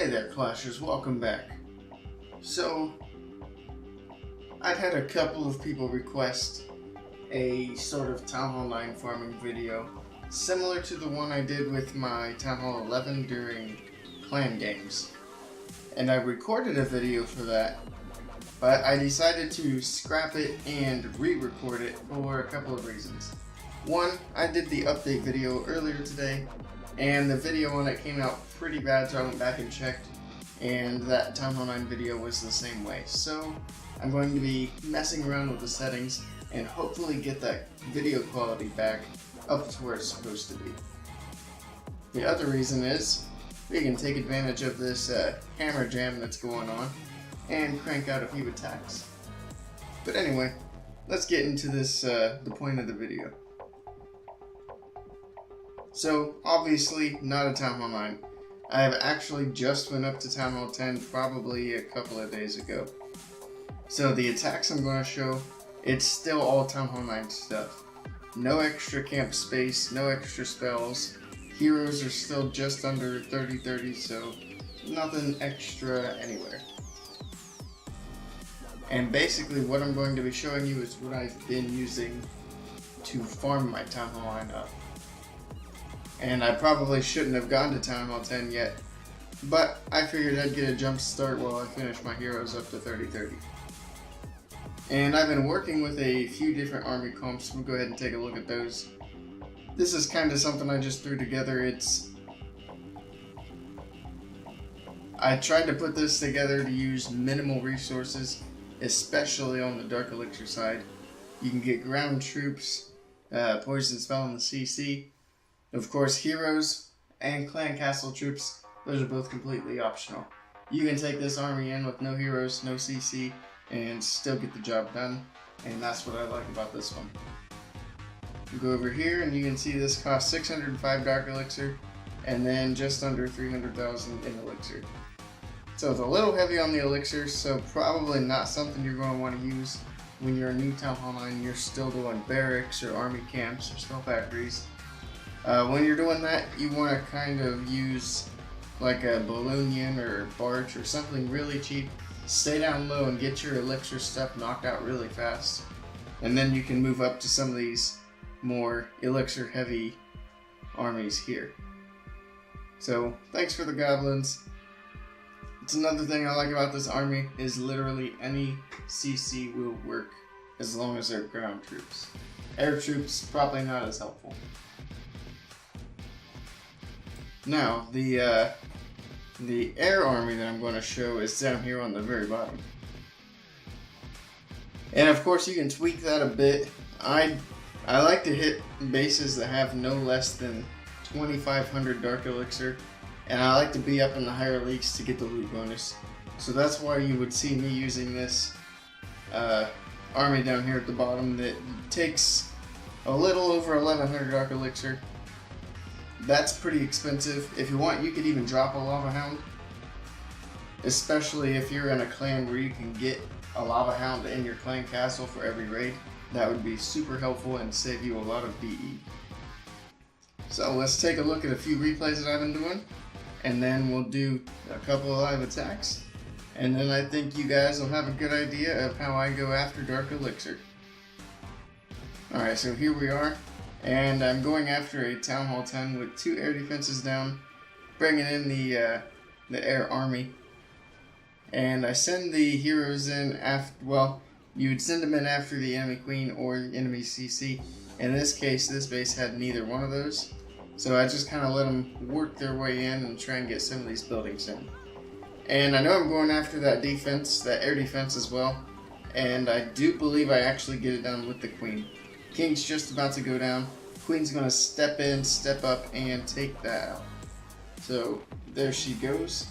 Hey there, Clashers, welcome back. So, I'd had a couple of people request a sort of Town Hall 9 farming video, similar to the one I did with my Town Hall 11 during clan games. And I recorded a video for that, but I decided to scrap it and re-record it for a couple of reasons. One, I did the update video earlier today, and the video on it came out pretty bad, so I went back and checked, and that Town Hall 9 video was the same way. So I'm going to be messing around with the settings and hopefully get that video quality back up to where it's supposed to be. The other reason is we can take advantage of this hammer jam that's going on and crank out a few attacks. But anyway, let's get into this, the point of the video. So, obviously, not a Town Hall 9. I have actually just went up to Town Hall 10 probably a couple of days ago. So the attacks I'm going to show, it's still all Town Hall 9 stuff. No extra camp space, no extra spells. Heroes are still just under 30-30, so nothing extra anywhere. And basically what I'm going to be showing you is what I've been using to farm my Town Hall 9 up. And I probably shouldn't have gone to Town Hall 10 yet, but I figured I'd get a jump start while I finish my heroes up to 30-30. And I've been working with a few different army comps. We'll go ahead and take a look at those. This is kind of something I just threw together. I tried to put this together to use minimal resources, especially on the Dark Elixir side. You can get ground troops, poison spell on the CC. Of course, heroes and clan castle troops, those are both completely optional. You can take this army in with no heroes, no CC, and still get the job done, and that's what I like about this one. You go over here and you can see this costs 605 Dark Elixir, and then just under 300,000 in Elixir. So it's a little heavy on the Elixir, so probably not something you're going to want to use when you're a new Town Hall 9 and you're still doing barracks or army camps or spell factories. When you're doing that, you want to kind of use like a Balloonian or a Barch or something really cheap. Stay down low and get your Elixir stuff knocked out really fast. And then you can move up to some of these more Elixir heavy armies here. So, thanks for the goblins. It's another thing I like about this army is literally any CC will work as long as they're ground troops. Air troops, probably not as helpful. Now, the air army that I'm going to show is down here on the very bottom. And of course you can tweak that a bit. I like to hit bases that have no less than 2,500 Dark Elixir, and I like to be up in the higher leagues to get the loot bonus. So that's why you would see me using this army down here at the bottom that takes a little over 1,100 Dark Elixir. That's pretty expensive. If you want, you could even drop a Lava Hound. Especially if you're in a clan where you can get a Lava Hound in your clan castle for every raid. That would be super helpful and save you a lot of DE. So let's take a look at a few replays that I've been doing. And then we'll do a couple of live attacks. And then I think you guys will have a good idea of how I go after Dark Elixir. Alright, so here we are. And I'm going after a Town Hall 10 with 2 air defenses down, bringing in the air army. And I send the heroes in after, well, you would send them in after the enemy queen or enemy CC. In this case, this base had neither one of those. So I just kind of let them work their way in and try and get some of these buildings in. And I know I'm going after that defense, that air defense as well. And I do believe I actually get it done with the queen. King's just about to go down. Queen's going to step in, step up, and take that out. So there she goes.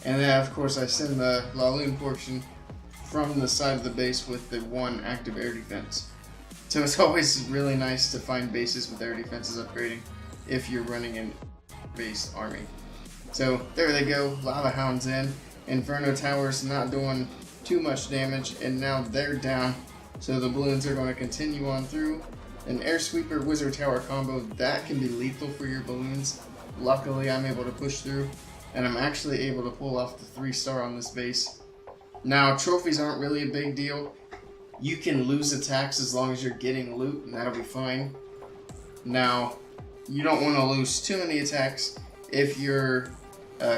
And then of course I send the Laloon portion from the side of the base with the 1 active air defense. So it's always really nice to find bases with air defenses upgrading if you're running an base army. So there they go, Lava Hound's in. Inferno Tower's not doing too much damage, and now they're down. So the balloons are going to continue on through. An Air Sweeper Wizard Tower combo, that can be lethal for your balloons. Luckily I'm able to push through. and I'm actually able to pull off the 3-star on this base. Now, trophies aren't really a big deal. You can lose attacks as long as you're getting loot, and that'll be fine. Now, you don't want to lose too many attacks if you're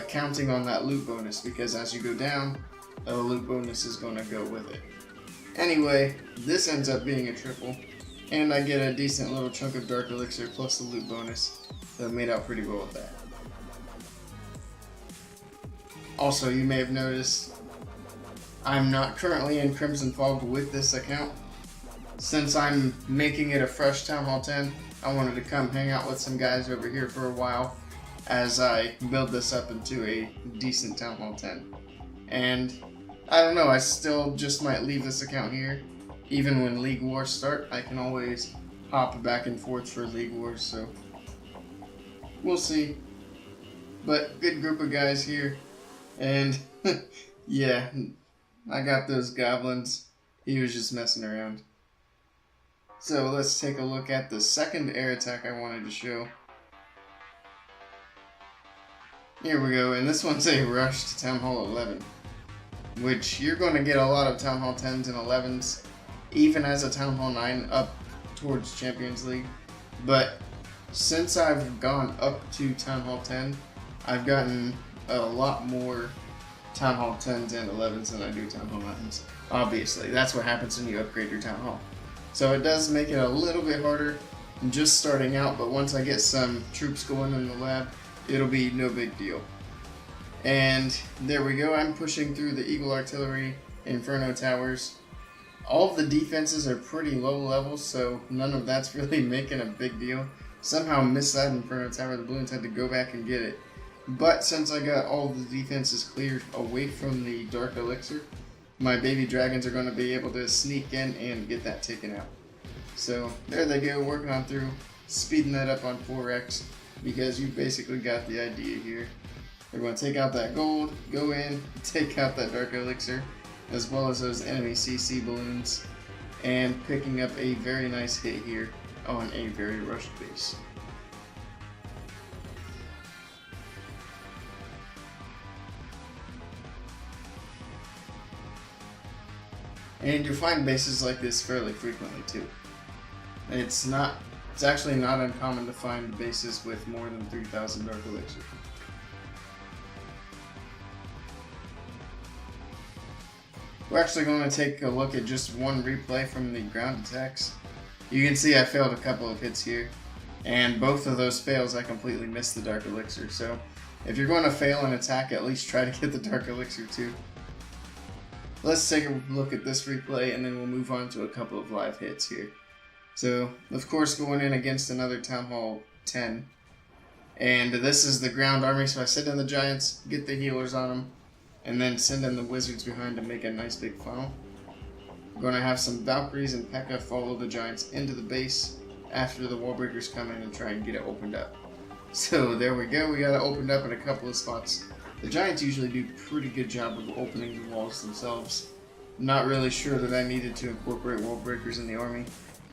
counting on that loot bonus, because as you go down, the loot bonus is going to go with it. Anyway, this ends up being a triple, and I get a decent little chunk of Dark Elixir plus the loot bonus, so I made out pretty well with that. Also, you may have noticed, I'm not currently in Crimson Fog with this account. Since I'm making it a fresh Town Hall 10, I wanted to come hang out with some guys over here for a while as I build this up into a decent Town Hall 10. And I don't know, I still just might leave this account here. Even when League Wars start, I can always hop back and forth for League Wars, so we'll see. But good group of guys here, and yeah, I got those goblins. He was just messing around. So let's take a look at the second air attack I wanted to show. Here we go, and this one's a rush to Town Hall 11, which you're going to get a lot of Town Hall 10s and 11s, even as a Town Hall 9 up towards Champions League. But since I've gone up to Town Hall 10, I've gotten a lot more Town Hall 10s and 11s than I do Town Hall 9s. Obviously, that's what happens when you upgrade your Town Hall. So it does make it a little bit harder just starting out, but once I get some troops going in the lab, it'll be no big deal. And there we go, I'm pushing through the Eagle Artillery, Inferno Towers. All of the defenses are pretty low level, so none of that's really making a big deal. Somehow missed that Inferno Tower, the Balloons had to go back and get it. But since I got all the defenses cleared away from the Dark Elixir, my baby dragons are going to be able to sneak in and get that taken out. So there they go, working on through, speeding that up on 4x, because you basically got the idea here. They're going to take out that gold, go in, take out that Dark Elixir, as well as those enemy CC balloons, and picking up a very nice hit here on a very rushed base. And you'll find bases like this fairly frequently too. It's actually not uncommon to find bases with more than 3,000 Dark Elixir. We're actually going to take a look at just one replay from the ground attacks. You can see I failed a couple of hits here, and both of those fails I completely missed the Dark Elixir. So if you're going to fail an attack, at least try to get the Dark Elixir too. Let's take a look at this replay, and then we'll move on to a couple of live hits here. So, of course, going in against another Town Hall 10. And this is the ground army, so I send in the Giants, get the healers on them, and then send in the Wizards behind to make a nice big funnel. We're going to have some Valkyries and P.E.K.K.A follow the Giants into the base after the wall breakers come in and try and get it opened up. So there we go, we got it opened up in a couple of spots. The Giants usually do a pretty good job of opening the walls themselves. Not really sure that I needed to incorporate wall breakers in the army,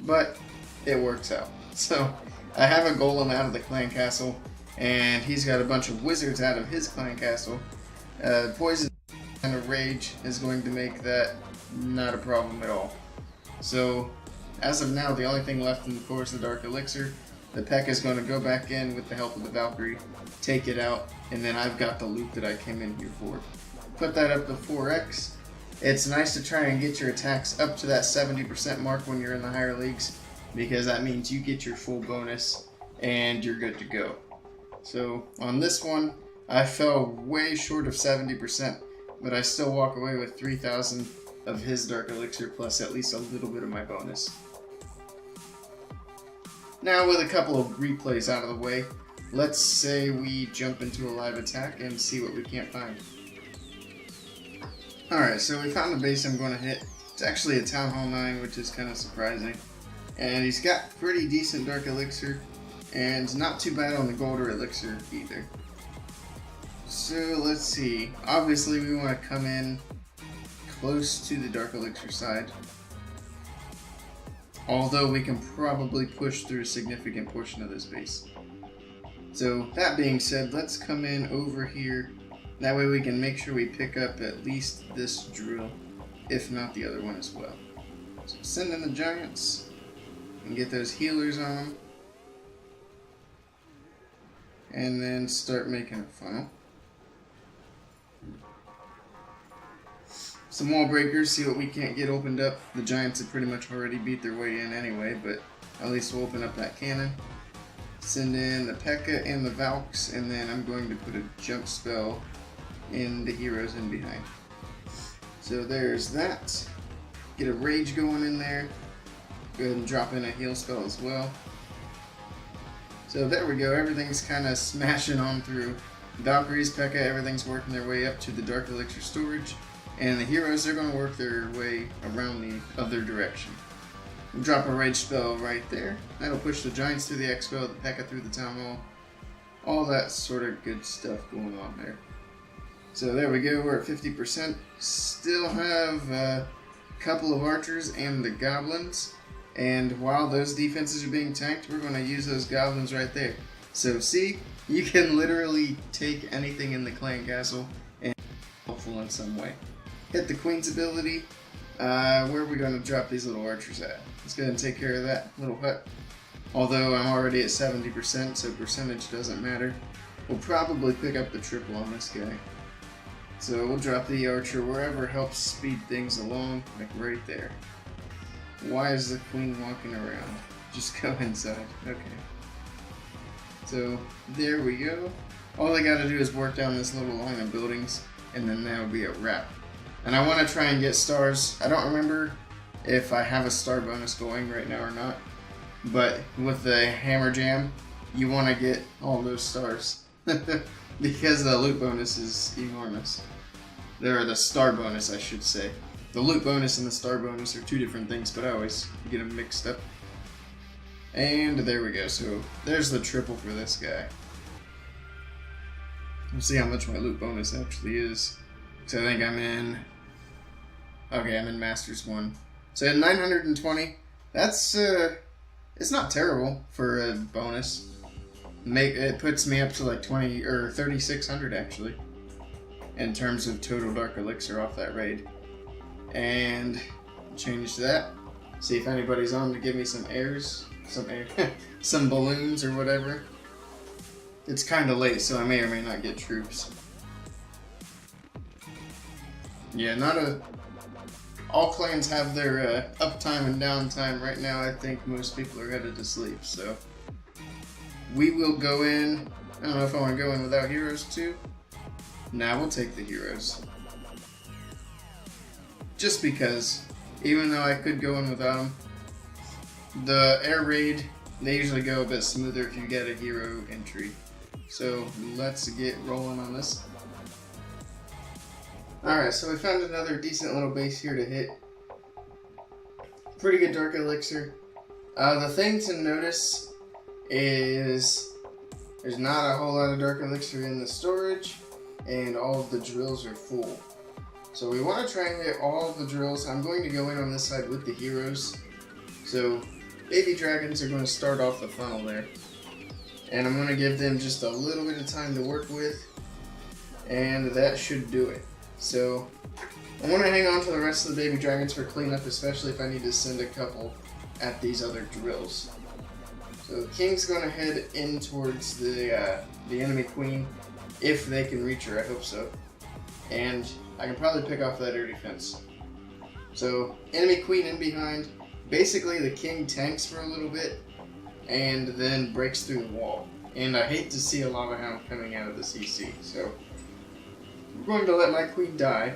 but it works out. So I have a golem out of the clan castle, and he's got a bunch of wizards out of his clan castle. Poison and a rage is going to make that not a problem at all. So as of now, the only thing left in the core is the Dark Elixir. The P.E.K.K.A is going to go back in with the help of the Valkyrie, take it out, and then I've got the loot that I came in here for. Put that up to 4x. It's nice to try and get your attacks up to that 70% mark when you're in the higher leagues, because that means you get your full bonus and you're good to go. So on this one, I fell way short of 70%, but I still walk away with 3,000 of his Dark Elixir plus at least a little bit of my bonus. Now, with a couple of replays out of the way, let's say we jump into a live attack and see what we can't find. Alright, so we found the base I'm going to hit. It's actually a Town Hall 9, which is kind of surprising. And he's got pretty decent Dark Elixir, and not too bad on the Gold or Elixir either. So let's see. Obviously we want to come in close to the Dark Elixir side. Although we can probably push through a significant portion of this base. So that being said, let's come in over here. That way we can make sure we pick up at least this drill, if not the other one as well. So send in the giants and get those healers on them. And then start making a funnel. Some wall breakers, see what we can't get opened up. The giants have pretty much already beat their way in anyway, but at least we'll open up that cannon. Send in the P.E.K.K.A. and the Valks, and then I'm going to put a jump spell in the heroes in behind. So there's that. Get a rage going in there. Go ahead and drop in a heal spell as well. So there we go, everything's kind of smashing on through. Valkyries, P.E.K.K.A., everything's working their way up to the Dark Elixir storage. And the heroes, they're going to work their way around the other direction. We'll drop a rage spell right there. That'll push the giants through the expo, the P.E.K.K.A. through the town hall. All that sort of good stuff going on there. So there we go, we're at 50%. Still have a couple of archers and the goblins. And while those defenses are being tanked, we're going to use those goblins right there. So see, you can literally take anything in the clan castle and be helpful in some way. Hit the queen's ability. Where are we going to drop these little archers at? Let's go ahead and take care of that little hut. Although I'm already at 70%, so percentage doesn't matter. We'll probably pick up the triple on this guy. So we'll drop the archer wherever helps speed things along, like right there. Why is the queen walking around? Just go inside. Okay. So there we go. All I gotta do is work down this little line of buildings, and then that'll be a wrap. And I want to try and get stars. I don't remember if I have a star bonus going right now or not, but with the hammer jam, you want to get all those stars because the loot bonus is enormous. Or the star bonus, I should say. The loot bonus and the star bonus are two different things, but I always get them mixed up. And there we go. So there's the triple for this guy. We'll see how much my loot bonus actually is. So I think I'm in... Okay, I'm in Masters 1. So at 920, that's, it's not terrible for a bonus. It puts me up to like 20, or 3,600 actually, in terms of total Dark Elixir off that raid. And change that. See if anybody's on to give me some airs, some balloons or whatever. It's kind of late, so I may or may not get troops. Yeah, all clans have their uptime and downtime. Right now, I think most people are headed to sleep, so we will go in. I don't know if I want to go in without heroes too. Nah, we'll take the heroes. Just because, even though I could go in without them, the air raid, they usually go a bit smoother if you get a hero entry. So let's get rolling on this. Alright, so we found another decent little base here to hit. Pretty good Dark Elixir. The thing to notice is there's not a whole lot of Dark Elixir in the storage, and all of the drills are full. So we want to try and hit all of the drills. I'm going to go in on this side with the heroes. So baby dragons are going to start off the funnel there. And I'm going to give them just a little bit of time to work with, and that should do it. So I want to hang on to the rest of the baby dragons for cleanup, especially if I need to send a couple at these other drills. So the king's going to head in towards the enemy queen, if they can reach her. I hope so. And I can probably pick off that air defense. So enemy queen in behind. Basically the king tanks for a little bit and then breaks through the wall. And I hate to see a lava hound coming out of the CC, so we're going to let my queen die.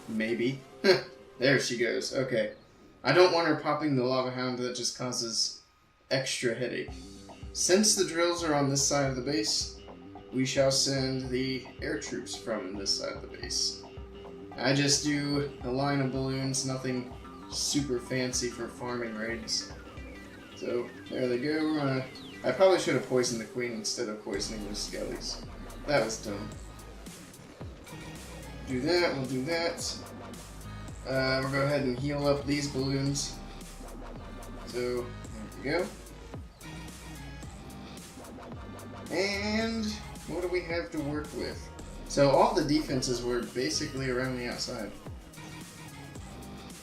Maybe. There she goes. Okay. I don't want her popping the lava hound. That just causes extra headache. Since the drills are on this side of the base, we shall send the air troops from this side of the base. I just do a line of balloons, nothing super fancy for farming raids. So there they go. I probably should have poisoned the queen instead of poisoning those skellies. That was dumb. Do that, we'll do that. We'll go ahead and heal up these balloons. So, there we go. And what do we have to work with? So all the defenses were basically around the outside.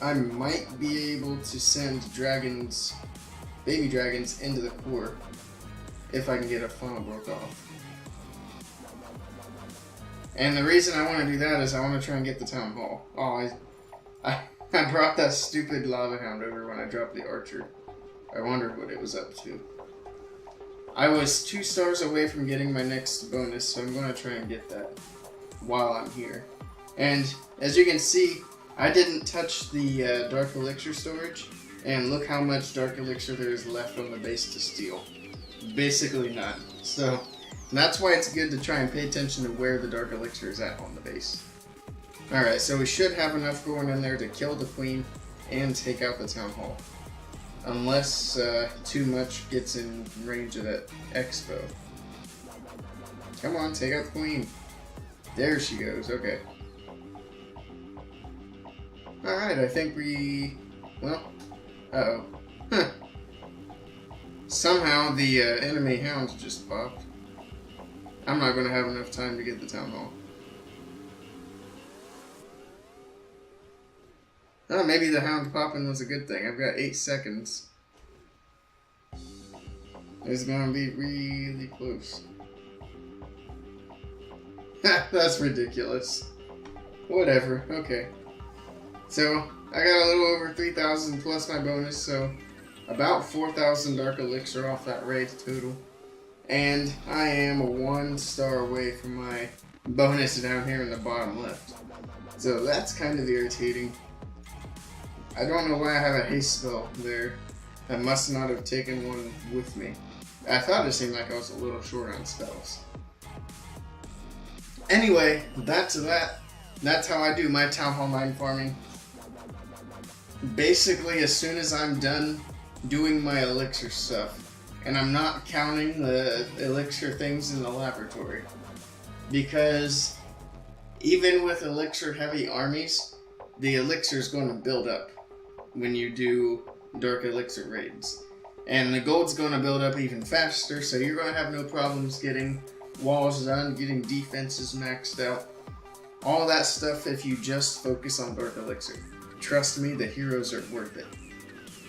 I might be able to send dragons, baby dragons, into the core if I can get a funnel broke off. And the reason I want to do that is I want to try and get the town hall. Oh, I brought that stupid lava hound over when I dropped the archer. I wondered what it was up to. I was 2 stars away from getting my next bonus, so I'm going to try and get that while I'm here. And as you can see, I didn't touch the Dark Elixir storage, and look how much Dark Elixir there is left on the base to steal. Basically none. So that's why it's good to try and pay attention to where the Dark Elixir is at on the base. Alright, so we should have enough going in there to kill the queen and take out the town hall. Unless too much gets in range of that expo. Come on, take out the queen. There she goes, okay. Alright, I think we... well, uh-oh. Huh. Somehow the enemy hounds just popped. I'm not going to have enough time to get the town hall. Oh, maybe the hound popping was a good thing. I've got 8 seconds. It's going to be really close. That's ridiculous. Whatever, okay. So, I got a little over 3,000 plus my bonus, so about 4,000 Dark Elixir off that raid total. And I am 1 star away from my bonus down here in the bottom left. So that's kind of irritating. I don't know why I have a haste spell there. I must not have taken one with me. I thought it seemed like I was a little short on spells. Anyway, that's that. That's how I do my Town Hall 9 farming. Basically, as soon as I'm done doing my elixir stuff, and I'm not counting the elixir things in the laboratory, because even with elixir heavy armies, the elixir is going to build up when you do dark elixir raids. And the gold's going to build up even faster, so you're going to have no problems getting walls done, getting defenses maxed out. All that stuff if you just focus on dark elixir. Trust me, the heroes are worth it.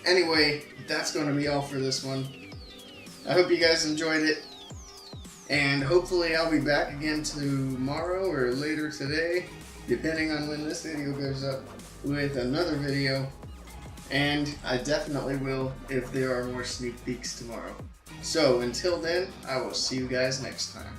Anyway, that's going to be all for this one. I hope you guys enjoyed it. And hopefully I'll be back again tomorrow or later today, depending on when this video goes up, with another video. And I definitely will if there are more sneak peeks tomorrow. So until then, I will see you guys next time.